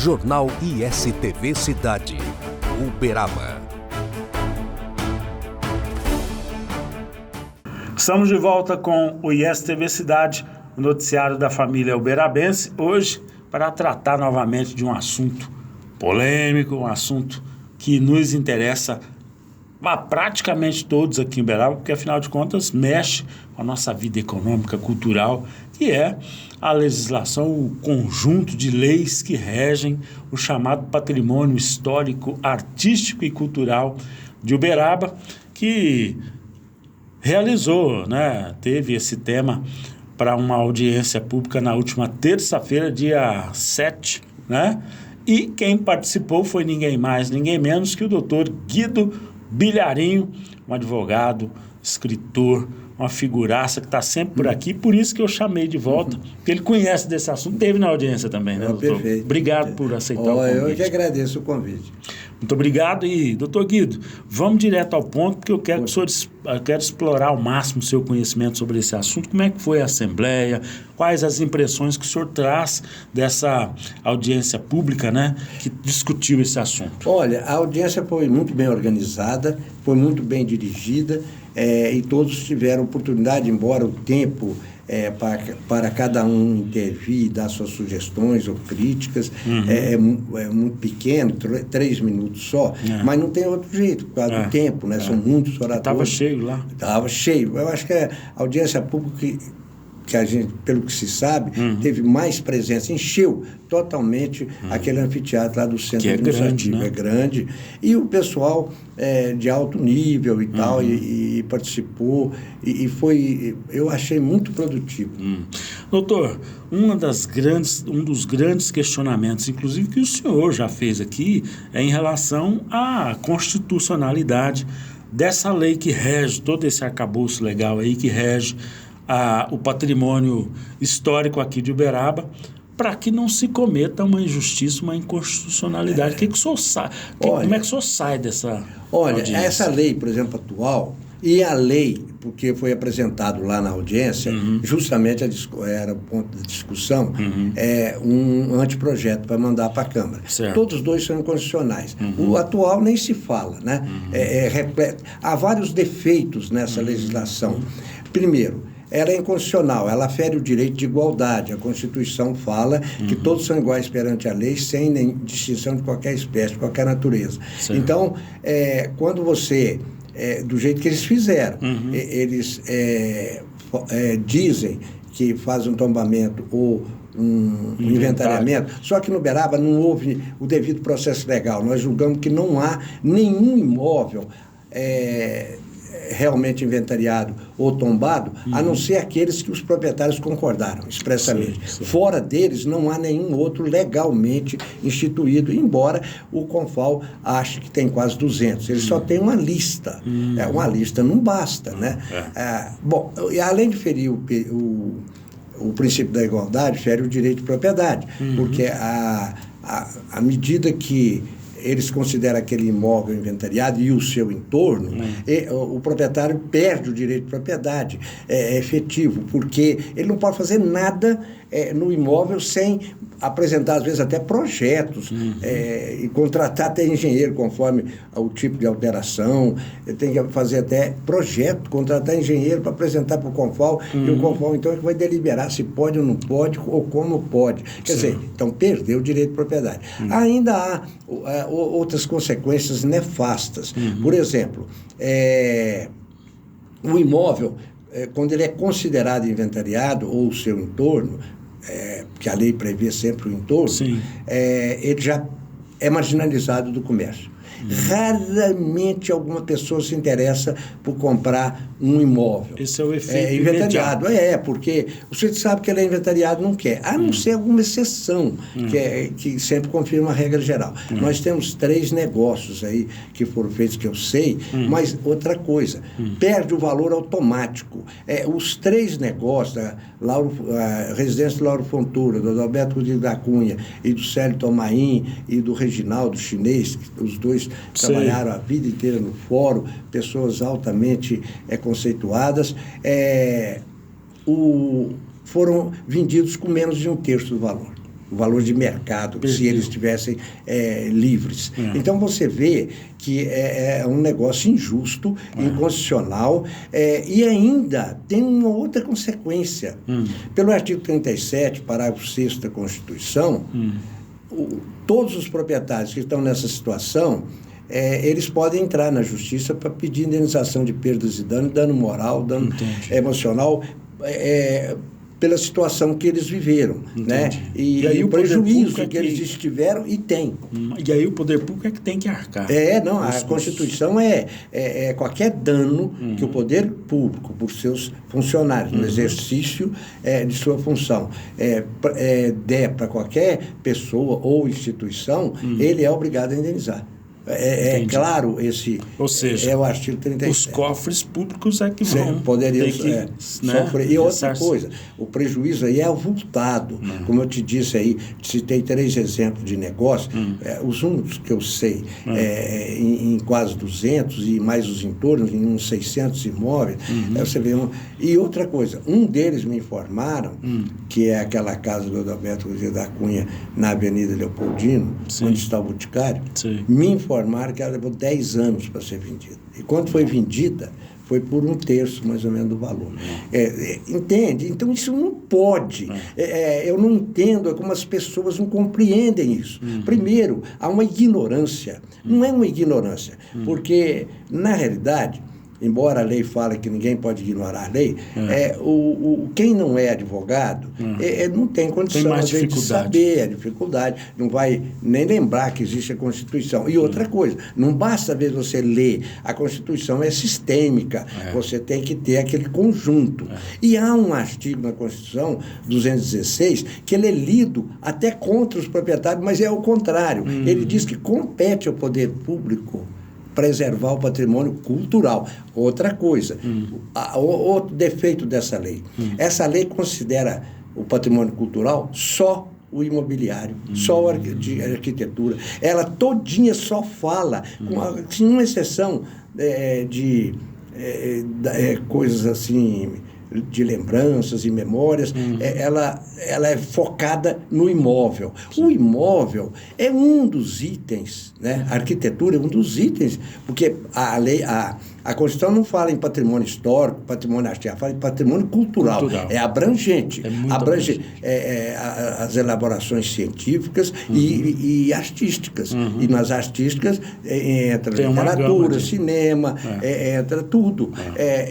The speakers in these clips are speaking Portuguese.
Jornal ISTV Cidade, Uberaba. Estamos de volta com o ISTV Cidade, o noticiário da família uberabense, hoje para tratar novamente de um assunto polêmico, um assunto que nos interessa a praticamente todos aqui em Uberaba, porque afinal de contas mexe com a nossa vida econômica, cultural, que é a legislação, o conjunto de leis que regem o chamado patrimônio histórico, artístico e cultural de Uberaba, que realizou, teve esse tema para uma audiência pública na última terça-feira, dia 7, E quem participou foi ninguém mais, ninguém menos que o doutor Guido Bilharinho, um advogado, escritor, uma figuraça que está sempre por aqui, por isso que eu chamei de volta, porque ele conhece desse assunto, teve na audiência também, né, doutor? Perfeito. Obrigado por aceitar o convite. Eu que agradeço o convite. Muito obrigado. E, doutor Guido, vamos direto ao ponto, porque eu quero que o senhor quero explorar ao máximo o seu conhecimento sobre esse assunto. Como é que foi a Assembleia? Quais as impressões que o senhor traz dessa audiência pública, que discutiu esse assunto? Olha, a audiência foi muito bem organizada, foi muito bem dirigida, e todos tiveram oportunidade, embora o tempo para cada um intervir e dar suas sugestões ou críticas, é muito pequeno, 3 minutos só, mas não tem outro jeito, por causa do tempo, São muitos oradores. Estava cheio lá? Estava cheio. Eu acho que a audiência pública que a gente, pelo que se sabe, teve mais presença, encheu totalmente aquele anfiteatro lá do centro administrativo. É grande, e o pessoal de alto nível e tal, e participou, e foi, eu achei muito produtivo. Doutor, um dos grandes questionamentos, inclusive que o senhor já fez aqui, é em relação à constitucionalidade dessa lei que rege, todo esse arcabouço legal aí que rege o patrimônio histórico aqui de Uberaba, para que não se cometa uma injustiça, uma inconstitucionalidade. Como é que o senhor sai dessa audiência? Essa lei, por exemplo, atual, e a lei, porque foi apresentado lá na audiência, justamente era o ponto de discussão, um anteprojeto para mandar para a Câmara. Certo. Todos os dois são inconstitucionais. O atual nem se fala, repleto. Há vários defeitos nessa legislação. Primeiro, ela é inconstitucional, ela fere o direito de igualdade. A Constituição fala que todos são iguais perante a lei, sem distinção de qualquer espécie, de qualquer natureza. Certo. Então, quando você, do jeito que eles fizeram, eles dizem que fazem um tombamento ou um inventariamento, só que no Uberaba não houve o devido processo legal. Nós julgamos que não há nenhum imóvel realmente inventariado ou tombado, a não ser aqueles que os proprietários concordaram expressamente. Sim. Fora deles, não há nenhum outro legalmente instituído, embora o Confal ache que tem quase 200. Ele só tem uma lista. Uma lista não basta, bom, além de ferir o princípio da igualdade, fere o direito de propriedade, porque à medida que eles consideram aquele imóvel inventariado e o seu entorno, o proprietário perde o direito de propriedade efetivo, porque ele não pode fazer nada no imóvel sem apresentar, às vezes, até projetos e contratar até engenheiro, conforme o tipo de alteração. Ele tem que fazer até projeto, contratar engenheiro para apresentar para o Confal, e o Confal, então, é que vai deliberar se pode ou não pode, ou como pode. Quer dizer, então, perdeu o direito de propriedade. Ainda há outras consequências nefastas. Por exemplo, o imóvel, quando ele é considerado inventariado, ou o seu entorno, que a lei prevê sempre o entorno, ele já é marginalizado do comércio. Raramente alguma pessoa se interessa por comprar um imóvel. Esse é o efeito inventariado. Porque o sujeito sabe que ele é inventariado, não quer. A não ser alguma exceção, que sempre confirma a regra geral. Nós temos 3 negócios aí que foram feitos, que eu sei, mas outra coisa, perde o valor automático. Os 3 negócios, a residência do Lauro Fontoura, do Alberto Rodrigues da Cunha e do Célio Tomain e do Reginaldo Chinês, os dois trabalharam a vida inteira no fórum, pessoas altamente conceituadas, foram vendidos com menos de 1/3 do valor. o valor de mercado, se eles estivessem livres. Então você vê que é um negócio injusto, inconstitucional, e ainda tem uma outra consequência. Pelo artigo 37, parágrafo 6º da Constituição, todos os proprietários que estão nessa situação, eles podem entrar na justiça para pedir indenização de perdas e dano moral, dano emocional, pela situação que eles viveram, né? E aí o prejuízo que eles estiveram e tem. E aí o poder público é que tem que arcar. A Constituição é qualquer dano que o poder público, por seus funcionários, no exercício de sua função, der para qualquer pessoa ou instituição, ele é obrigado a indenizar. Claro, ou seja, é o artigo 37. Os cofres públicos é que vão poderiam sofrer. E outra coisa, o prejuízo aí é avultado. Como eu te disse aí, citei 3 exemplos de negócio, os únicos que eu sei, em quase 200 e mais os entornos, em uns 600 imóveis, você vê E outra coisa, um deles me informaram, que é aquela casa do Adalberto da Cunha, na Avenida Leopoldino, onde está o Boticário, me informaram que ela levou 10 anos para ser vendida. E quando foi vendida, foi por 1/3, mais ou menos, do valor. Entende? Então, isso não pode. Eu não entendo como as pessoas não compreendem isso. Primeiro, há uma ignorância. Não é uma ignorância, porque, na realidade, embora a lei fale que ninguém pode ignorar a lei, quem não é advogado não tem condição de saber a dificuldade, não vai nem lembrar que existe a Constituição. E outra coisa, não basta, às vezes, você ler, a Constituição é sistêmica, você tem que ter aquele conjunto. E há um artigo na Constituição, 216, que ele é lido até contra os proprietários, mas é o contrário. Ele diz que compete ao poder público preservar o patrimônio cultural. Outra coisa, outro defeito dessa lei. Essa lei considera o patrimônio cultural só o imobiliário, só a arquitetura. Ela todinha só fala, com uma exceção de coisas assim, de lembranças e memórias, ela é focada no imóvel. O imóvel é um dos itens, né? A arquitetura é um dos itens, porque a Constituição não fala em patrimônio histórico, patrimônio artístico, fala em patrimônio cultural. É abrangente. Abrange as elaborações científicas e artísticas. E nas artísticas entra literatura, cinema, entra tudo.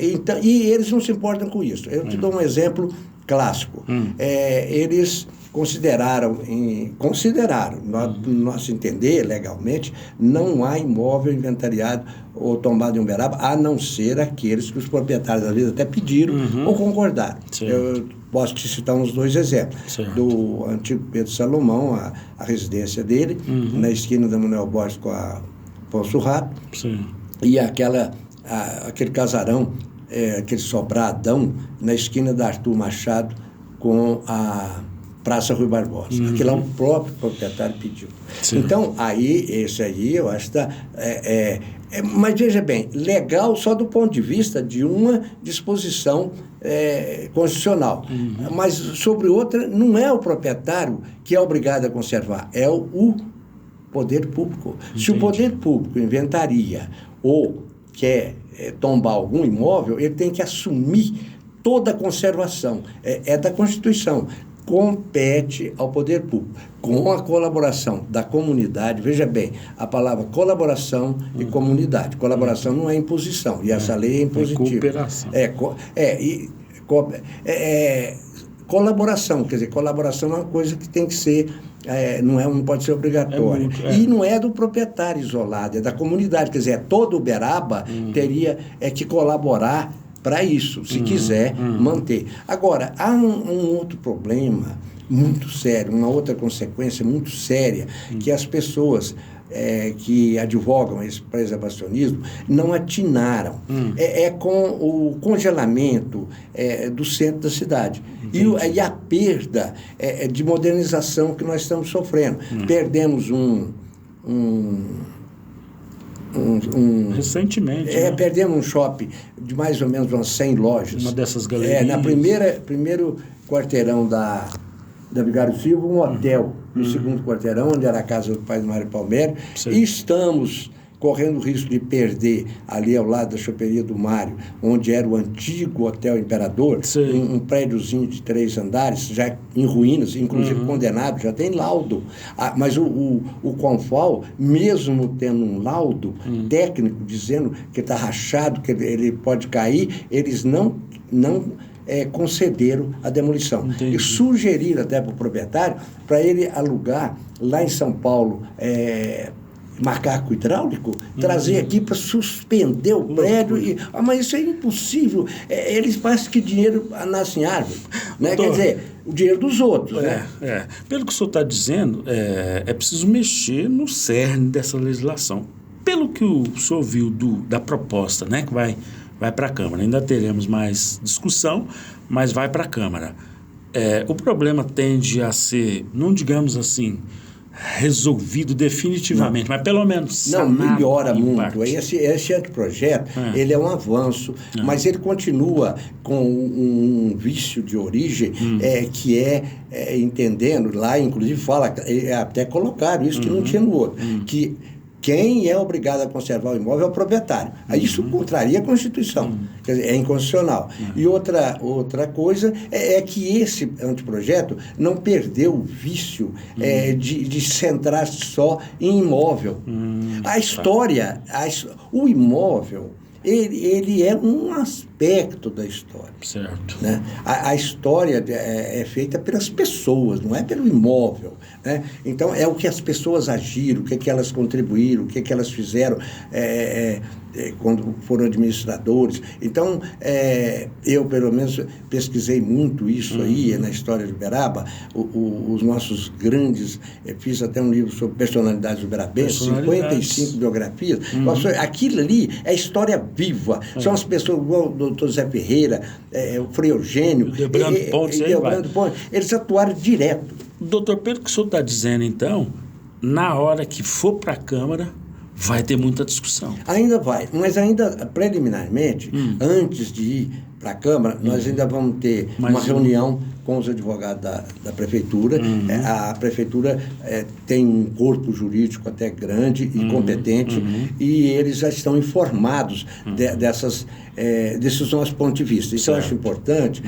Então, e eles não se importam com isso. Eu te dou um exemplo clássico. Eles consideraram, no nosso entender, legalmente, não há imóvel inventariado ou tombado em Uberaba, a não ser aqueles que os proprietários, às vezes, até pediram ou concordaram. Eu posso te citar uns 2 exemplos. Do antigo Pedro Salomão, a residência dele, na esquina da Manuel Borges com a Afonso Rato, e aquele casarão, aquele sobradão, na esquina da Arthur Machado com a Praça Rui Barbosa. Aquilo lá o próprio proprietário pediu. Então, esse aí, eu acho que está... mas veja bem, legal só do ponto de vista de uma disposição constitucional. Mas sobre outra, não é o proprietário que é obrigado a conservar, é o poder público. Entendi. Se o poder público inventaria ou quer tombar algum imóvel, ele tem que assumir toda a conservação. É da Constituição. Compete ao poder público, com a colaboração da comunidade. Veja bem, a palavra colaboração e comunidade. Colaboração não é imposição, e essa lei é impositiva. Colaboração, quer dizer, colaboração é uma coisa que tem que ser, não pode ser obrigatória. E não é do proprietário isolado, é da comunidade, quer dizer, todo Uberaba teria que colaborar para isso, se quiser manter. Agora, há um outro problema muito sério, uma outra consequência muito séria, que as pessoas que advogam esse preservacionismo não atinaram. Com o congelamento do centro da cidade. E a perda de modernização que nós estamos sofrendo. Perdemos recentemente, perdemos um shopping de mais ou menos umas 100 lojas. Uma dessas galerias. Primeiro quarteirão da Vigário Silva, um hotel no segundo quarteirão, onde era a casa do pai do Mário Palmério, e estamos correndo o risco de perder ali ao lado da choperia do Mário, onde era o antigo Hotel Imperador, um prédiozinho de 3 andares, já em ruínas, inclusive condenado, já tem laudo. Mas o Confal, mesmo tendo um laudo técnico dizendo que está rachado, que ele pode cair, eles não concederam a demolição. Entendi. E sugeriram até para o proprietário, para ele alugar lá em São Paulo, macaco hidráulico, trazer aqui para suspender o prédio. Mas isso é impossível. Eles pensam que dinheiro nasce em árvore. Né? Quer dizer, o dinheiro dos outros. Né? Pelo que o senhor está dizendo, é preciso mexer no cerne dessa legislação. Pelo que o senhor viu da proposta, né, que vai para a Câmara, ainda teremos mais discussão, mas vai para a Câmara. O problema tende a ser, não digamos assim, resolvido definitivamente, mas pelo menos não melhora muito. Esse anteprojeto, ele é um avanço, mas ele continua com um vício de origem que entendendo lá, inclusive fala, até colocaram isso que não tinha no outro, que quem é obrigado a conservar o imóvel é o proprietário. Aí isso contraria a Constituição, quer dizer, é inconstitucional. E outra coisa é que esse anteprojeto não perdeu o vício de centrar só em imóvel. A história, o imóvel, ele é um aspecto da história. Certo. Né? A história é feita pelas pessoas, não é pelo imóvel. Né? Então, é o que as pessoas agiram, o que elas contribuíram, o que elas fizeram quando foram administradores. Então, eu, pelo menos, pesquisei muito isso aí na história de Uberaba. Os nossos grandes... fiz até um livro sobre personalidades uberabenses, 55 biografias. Aquilo ali é história viva. São as pessoas, igual o Dr. Zé Ferreira, o Frei Eugênio, Debrando Pontes, eles atuaram direto. Doutor, pelo que o senhor está dizendo, então, na hora que for para a Câmara, vai ter muita discussão. Ainda vai, mas ainda preliminarmente, antes de ir para a Câmara, nós ainda vamos ter uma reunião com os advogados da Prefeitura. A Prefeitura tem um corpo jurídico até grande e competente, e eles já estão informados desses nossos pontos de vista. Isso eu acho importante,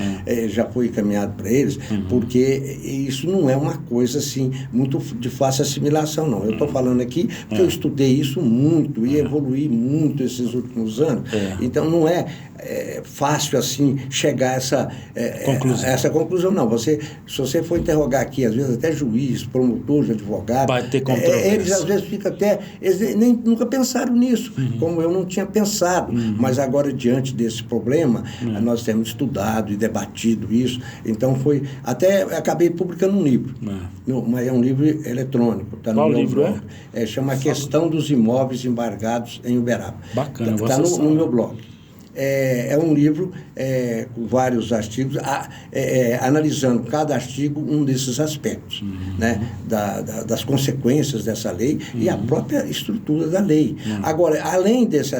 já foi encaminhado para eles, porque isso não é uma coisa assim, muito de fácil assimilação, não. Eu estou falando aqui porque eu estudei isso muito e evoluí muito esses últimos anos. Então, não é fácil assim chegar a essa conclusão, não. Se você for interrogar aqui, às vezes até juiz, promotor, advogado, vai ter controvérsia. Eles às vezes ficam eles nunca pensaram nisso, como eu não tinha pensado, mas agora diante desse problema, nós temos estudado e debatido isso, então até acabei publicando um livro, mas é um livro eletrônico, está no meu blog. Chama A Questão dos Imóveis Embargados em Uberaba. Bacana, está no meu blog. É um livro com vários artigos, analisando cada artigo um desses aspectos, né? Das consequências dessa lei e a própria estrutura da lei. Agora, além desse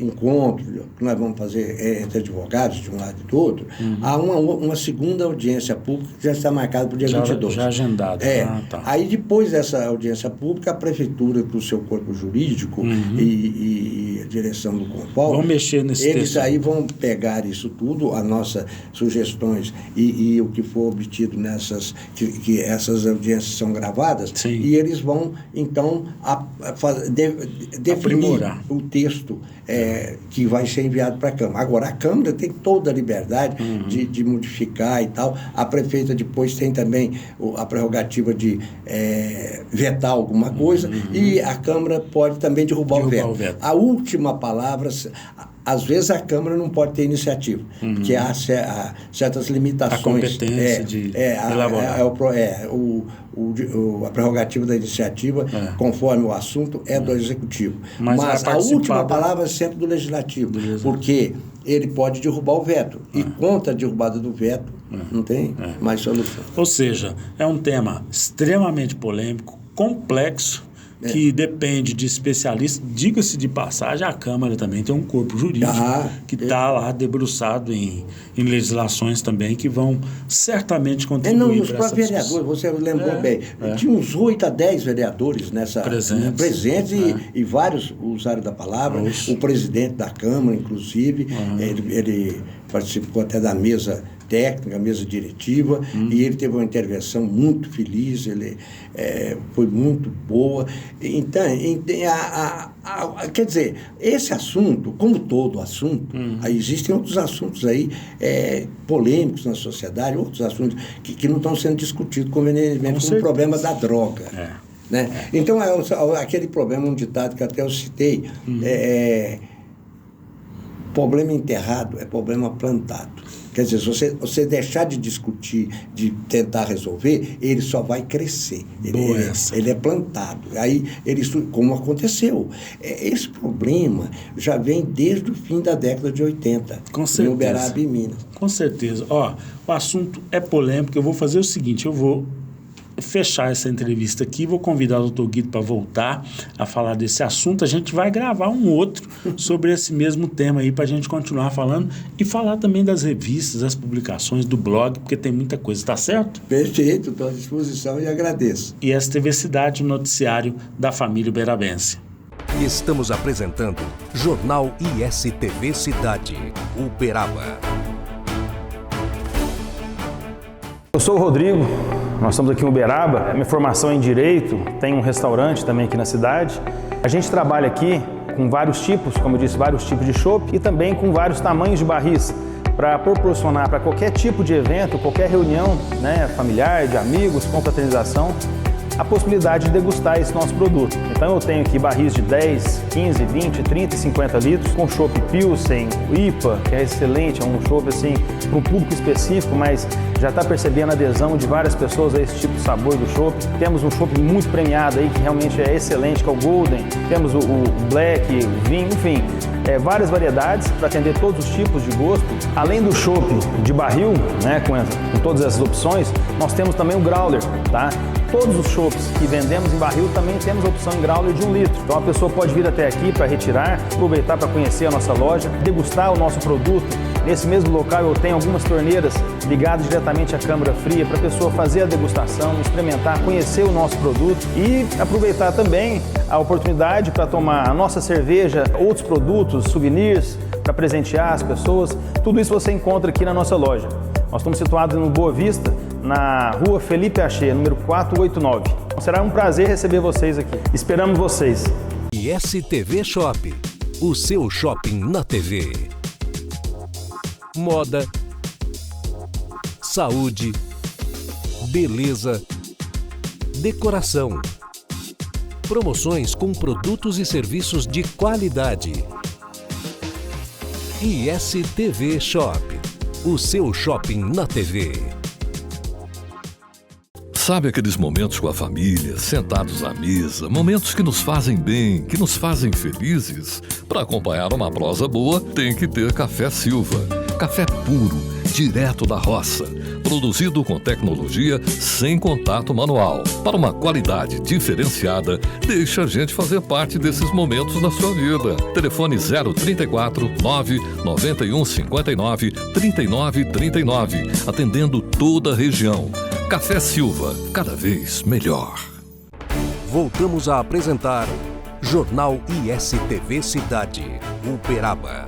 encontro que nós vamos fazer entre advogados de um lado e do outro, há uma segunda audiência pública que já está marcada para o dia 22. Já agendada. Tá. Aí, depois dessa audiência pública, a Prefeitura, com o seu corpo jurídico e a direção do Confal, vão mexer nesse eles texto. Aí vão pegar isso tudo, as nossas sugestões e o que for obtido nessas, que essas audiências são gravadas, e eles vão, então, definir o texto que vai ser enviado para a Câmara. Agora, a Câmara tem toda a liberdade de modificar e tal. A prefeita depois tem também a prerrogativa de vetar alguma coisa, e a Câmara pode também derrubar o veto. A última palavra... Às vezes a Câmara não pode ter iniciativa, porque há certas limitações. A competência de elaborar. A prerrogativa da iniciativa, conforme o assunto, é do Executivo. Mas a última palavra é sempre do Legislativo, porque ele pode derrubar o veto. E contra a derrubada do veto, não tem mais solução. Ou seja, é um tema extremamente polêmico, complexo, que depende de especialistas. Diga-se de passagem, a Câmara também tem um corpo jurídico que está lá debruçado em legislações também que vão certamente contribuir Os próprios vereadores, você lembrou bem, tinha uns 8 a 10 vereadores presentes e vários usaram da palavra, o presidente da Câmara, inclusive, ele participou até da mesa técnica, mesa diretiva, e ele teve uma intervenção muito feliz, ele foi muito boa. Então, quer dizer, esse assunto, como todo assunto, existem outros assuntos aí polêmicos na sociedade, outros assuntos que não estão sendo discutidos convenientemente, como o problema da droga. Né? Então, aquele problema, um ditado que até eu citei, problema enterrado é problema plantado. Quer dizer, se você deixar de discutir, de tentar resolver, ele só vai crescer. Ele é plantado. Aí, como aconteceu. Esse problema já vem desde o fim da década de 80. Com certeza. Em Uberaba e Minas. Com certeza. O assunto é polêmico. Eu vou fazer o seguinte, eu vou fechar essa entrevista aqui, vou convidar o Dr. Guido para voltar a falar desse assunto. A gente vai gravar um outro sobre esse mesmo tema aí para a gente continuar falando e falar também das revistas, das publicações, do blog, porque tem muita coisa, tá certo? Perfeito, estou à disposição e agradeço. ISTV Cidade, o noticiário da família uberabense. Estamos apresentando Jornal ISTV Cidade, Uberaba. Eu sou o Rodrigo, nós estamos aqui em Uberaba, minha formação é em Direito, tem um restaurante também aqui na cidade. A gente trabalha aqui com vários tipos, como eu disse, vários tipos de chopp e também com vários tamanhos de barris para proporcionar para qualquer tipo de evento, qualquer reunião, né, familiar, de amigos, confraternização, a possibilidade de degustar esse nosso produto. Então eu tenho aqui barris de 10, 15, 20, 30 e 50 litros, com chopp Pilsen, IPA, que é excelente, é um chopp assim, para um público específico, mas já está percebendo a adesão de várias pessoas a esse tipo de sabor do chopp. Temos um chopp muito premiado aí, que realmente é excelente, que é o Golden. Temos o Black, o vinho, enfim, várias variedades para atender todos os tipos de gosto. Além do chopp de barril, né, com todas essas opções, nós temos também o Growler, tá? Todos os chopps que vendemos em barril também temos a opção em growler de 1 litro. Então a pessoa pode vir até aqui para retirar, aproveitar para conhecer a nossa loja, degustar o nosso produto. Nesse mesmo local eu tenho algumas torneiras ligadas diretamente à câmara fria para a pessoa fazer a degustação, experimentar, conhecer o nosso produto e aproveitar também a oportunidade para tomar a nossa cerveja, outros produtos, souvenirs, para presentear as pessoas. Tudo isso você encontra aqui na nossa loja. Nós estamos situados no Boa Vista, na rua Felipe Achê, número 489. Será um prazer receber vocês aqui. Esperamos vocês. ISTV Shop, o seu shopping na TV. Moda, saúde, beleza, decoração. Promoções com produtos e serviços de qualidade. ISTV Shop, o seu shopping na TV. Sabe aqueles momentos com a família, sentados à mesa, momentos que nos fazem bem, que nos fazem felizes? Para acompanhar uma prosa boa, tem que ter Café Silva. Café puro, direto da roça, produzido com tecnologia sem contato manual. Para uma qualidade diferenciada, deixa a gente fazer parte desses momentos na sua vida. Telefone 034 991 59 39 39, atendendo toda a região. Café Silva, cada vez melhor. Voltamos a apresentar Jornal ISTV Cidade, Uberaba.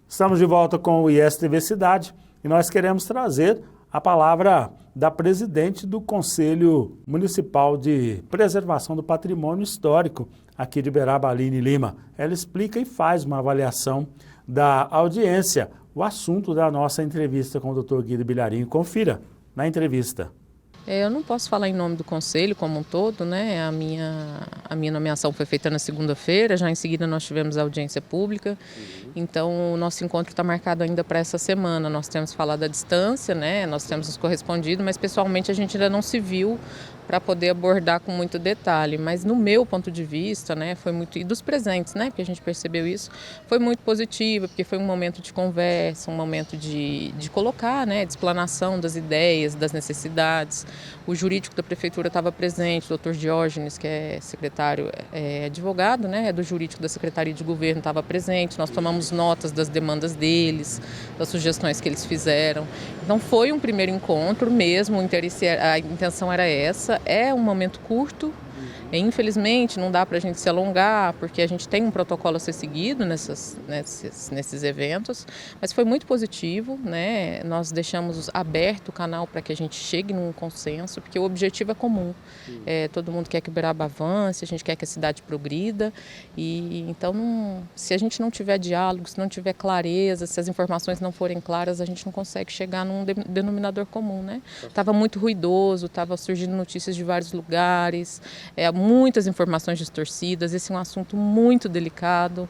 Estamos de volta com o ISTV Cidade e nós queremos trazer a palavra da presidente do Conselho Municipal de Preservação do Patrimônio Histórico aqui de Uberaba, Aline Lima. Ela explica e faz uma avaliação da audiência, o assunto da nossa entrevista com o Dr. Guido Bilharinho. Confira na entrevista. Eu não posso falar em nome do Conselho como um todo, né? A minha nomeação foi feita na segunda-feira, já em seguida nós tivemos a audiência pública, então o nosso encontro está marcado ainda para essa semana. Nós temos falado à distância, né? Nós temos nos correspondido, mas pessoalmente a gente ainda não se viu para poder abordar com muito detalhe, mas no meu ponto de vista, né, foi muito, e dos presentes, né, porque a gente percebeu isso, foi muito positivo, porque foi um momento de conversa, um momento de colocar, né, de explanação das ideias, das necessidades. O jurídico da prefeitura estava presente, o doutor Diógenes, que é secretário, advogado, né, é do jurídico da Secretaria de Governo, estava presente. Nós tomamos notas das demandas deles, das sugestões que eles fizeram. Então foi um primeiro encontro mesmo, a intenção era essa. É um momento curto. Infelizmente, não dá para a gente se alongar, porque a gente tem um protocolo a ser seguido nesses eventos, mas foi muito positivo, né? Nós deixamos aberto o canal para que a gente chegue num consenso, porque o objetivo é comum. Todo mundo quer que Uberaba avance, a gente quer que a cidade progrida, e então, se a gente não tiver diálogo, se não tiver clareza, se as informações não forem claras, a gente não consegue chegar num denominador comum, né? Estava muito ruidoso, estava surgindo notícias de vários lugares, muitas informações distorcidas. Esse é um assunto muito delicado,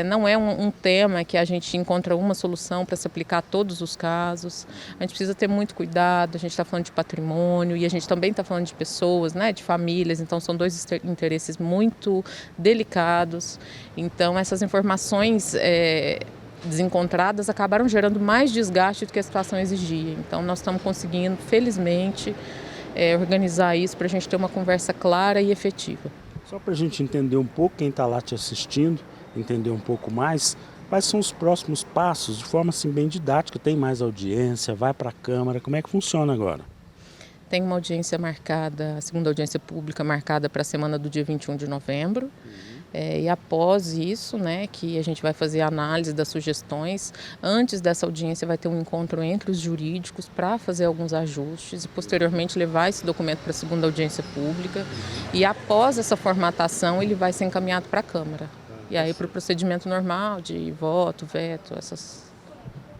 não é um tema que a gente encontra uma solução para se aplicar a todos os casos. A gente precisa ter muito cuidado, a gente está falando de patrimônio e a gente também está falando de pessoas, né, de famílias, então são dois interesses muito delicados. Então essas informações desencontradas acabaram gerando mais desgaste do que a situação exigia. Então nós estamos conseguindo, felizmente, organizar isso para a gente ter uma conversa clara e efetiva. Só para a gente entender um pouco, quem está lá te assistindo, entender um pouco mais, quais são os próximos passos, de forma assim bem didática, tem mais audiência, vai para a Câmara, como é que funciona agora? Tem uma audiência marcada, a segunda audiência pública marcada para a semana do dia 21 de novembro. E após isso, né, que a gente vai fazer a análise das sugestões, antes dessa audiência vai ter um encontro entre os jurídicos para fazer alguns ajustes e posteriormente levar esse documento para a segunda audiência pública. E após essa formatação ele vai ser encaminhado para a Câmara. E aí para o procedimento normal de voto, veto, essas...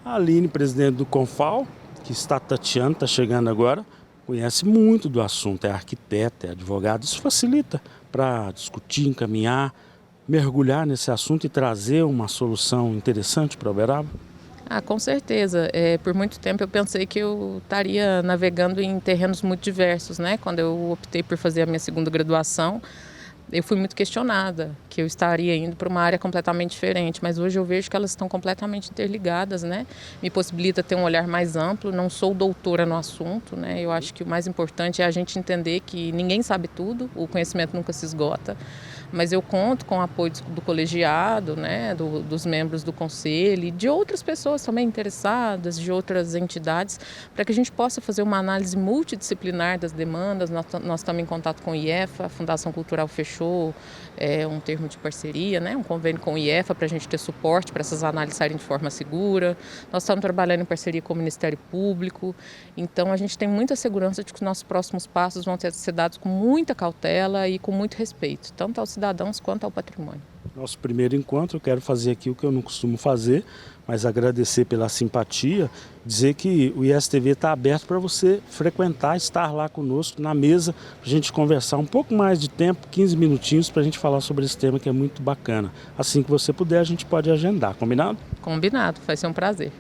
A Aline, presidente do Confal, que está tateando, está chegando agora, conhece muito do assunto, é arquiteta, é advogado, isso facilita para discutir, encaminhar, mergulhar nesse assunto e trazer uma solução interessante para Uberaba? Com certeza. Por muito tempo eu pensei que eu estaria navegando em terrenos muito diversos, né? Quando eu optei por fazer a minha segunda graduação, eu fui muito questionada, que eu estaria indo para uma área completamente diferente, mas hoje eu vejo que elas estão completamente interligadas, né? Me possibilita ter um olhar mais amplo, não sou doutora no assunto, né? Eu acho que o mais importante é a gente entender que ninguém sabe tudo, o conhecimento nunca se esgota, mas eu conto com o apoio do colegiado, né? Dos membros do conselho e de outras pessoas também interessadas, de outras entidades, para que a gente possa fazer uma análise multidisciplinar das demandas. Nós estamos em contato com o IEFA, a Fundação Cultural fechou um termo de parceria, né, um convênio com o IEFA para a gente ter suporte para essas análises saírem de forma segura. Nós estamos trabalhando em parceria com o Ministério Público, então a gente tem muita segurança de que os nossos próximos passos vão ser dados com muita cautela e com muito respeito, tanto aos cidadãos quanto ao patrimônio. Nosso primeiro encontro, eu quero fazer aqui o que eu não costumo fazer, mas agradecer pela simpatia, dizer que o ISTV está aberto para você frequentar, estar lá conosco na mesa, para a gente conversar um pouco mais de tempo, 15 minutinhos, para a gente falar sobre esse tema que é muito bacana. Assim que você puder, a gente pode agendar, combinado? Combinado, vai ser um prazer.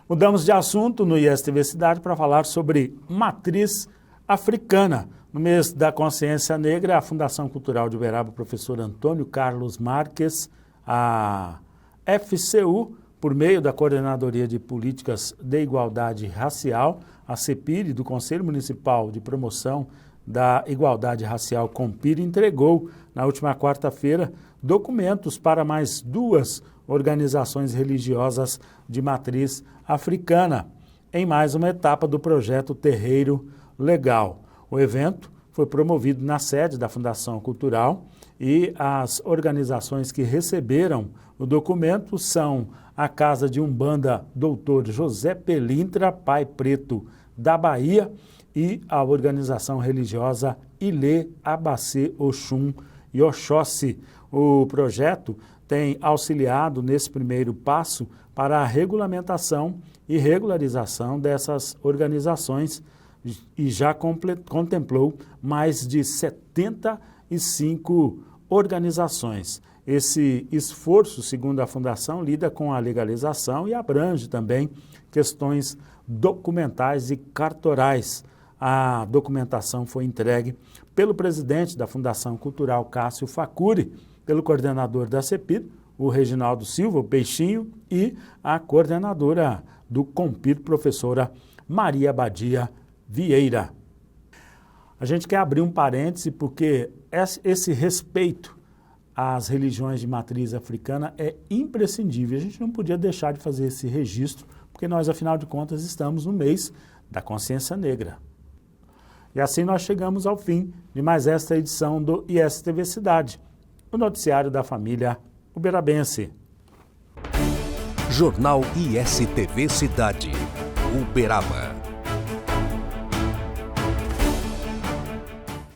Mudamos de assunto no ISTV Cidade para falar sobre matriz africana. No mês da consciência negra, a Fundação Cultural de Uberaba, o professor Antônio Carlos Marques, a FCU, por meio da Coordenadoria de Políticas de Igualdade Racial, a CEPIR, do Conselho Municipal de Promoção da Igualdade Racial, COMPIR, entregou, na última quarta-feira, documentos para mais 2 organizações religiosas de matriz africana, em mais uma etapa do projeto Terreiro Legal. O evento foi promovido na sede da Fundação Cultural e as organizações que receberam o documento são a Casa de Umbanda Doutor José Pelintra, Pai Preto da Bahia, e a organização religiosa Ilê Abacê Oxum e Oxóssi. O projeto tem auxiliado nesse primeiro passo para a regulamentação e regularização dessas organizações e já contemplou mais de 75 organizações. Esse esforço, segundo a Fundação, lida com a legalização e abrange também questões documentais e cartorais. A documentação foi entregue pelo presidente da Fundação Cultural, Cássio Facuri, pelo coordenador da CEPIR, o Reginaldo Silva, o Peixinho, e a coordenadora do COMPIR, professora Maria Badia Vieira. A gente quer abrir um parêntese porque esse respeito às religiões de matriz africana é imprescindível. A gente não podia deixar de fazer esse registro, porque nós, afinal de contas, estamos no mês da consciência negra. E assim nós chegamos ao fim de mais esta edição do ISTV Cidade, o noticiário da família uberabense. Jornal ISTV Cidade, Uberaba.